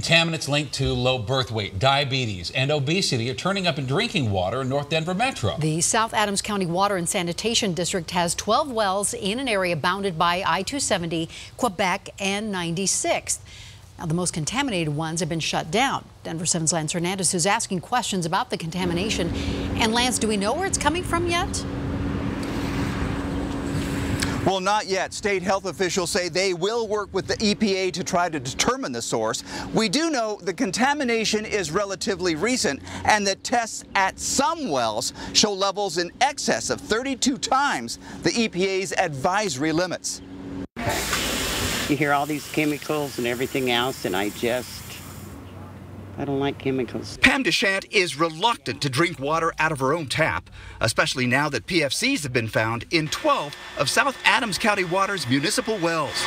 Contaminants linked to low birth weight, diabetes, and obesity are turning up in drinking water in North Denver Metro. The South Adams County Water and Sanitation District has 12 wells in an area bounded by I-270, Quebec, and 96th. Now, the most contaminated ones have been shut down. Denver 7's Lance Hernandez is asking questions about the contamination. And Lance, do we know where it's coming from yet? Well, not yet. State health officials say they will work with the EPA to try to determine the source. We do know the contamination is relatively recent and that tests at some wells show levels in excess of 32 times the EPA's advisory limits. You hear all these chemicals and everything else, and I don't like chemicals. Pam DeShant is reluctant to drink water out of her own tap, especially now that PFCs have been found in 12 of South Adams County Water's municipal wells.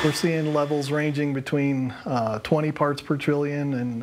We're seeing levels ranging between 20 parts per trillion and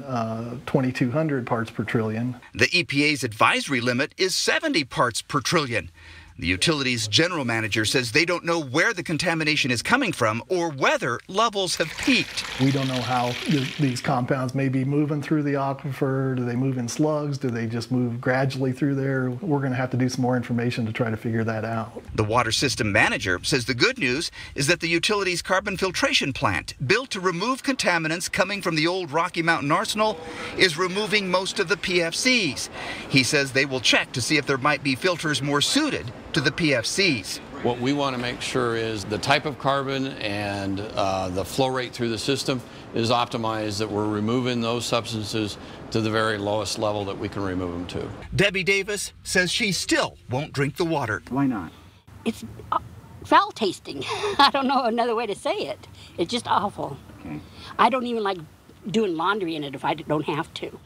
2,200 parts per trillion. The EPA's advisory limit is 70 parts per trillion. The utility's general manager says they don't know where the contamination is coming from or whether levels have peaked. We don't know how these compounds may be moving through the aquifer. Do they move in slugs? Do they just move gradually through there? We're going to have to do some more information to try to figure that out. The water system manager says the good news is that the utility's carbon filtration plant, built to remove contaminants coming from the old Rocky Mountain Arsenal, is removing most of the PFCs. He says they will check to see if there might be filters more suited to the PFCs. What we want to make sure is the type of carbon and the flow rate through the system is optimized, that we're removing those substances to the very lowest level that we can remove them to. Debbie Davis says she still won't drink the water. Why not? It's foul tasting. I don't know another way to say it. It's just awful. Okay. I don't even like doing laundry in it if I don't have to.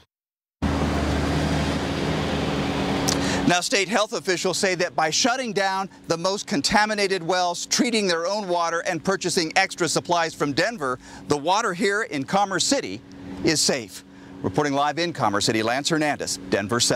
Now, state health officials say that by shutting down the most contaminated wells, treating their own water, and purchasing extra supplies from Denver, the water here in Commerce City is safe. Reporting live in Commerce City, Lance Hernandez, Denver 7.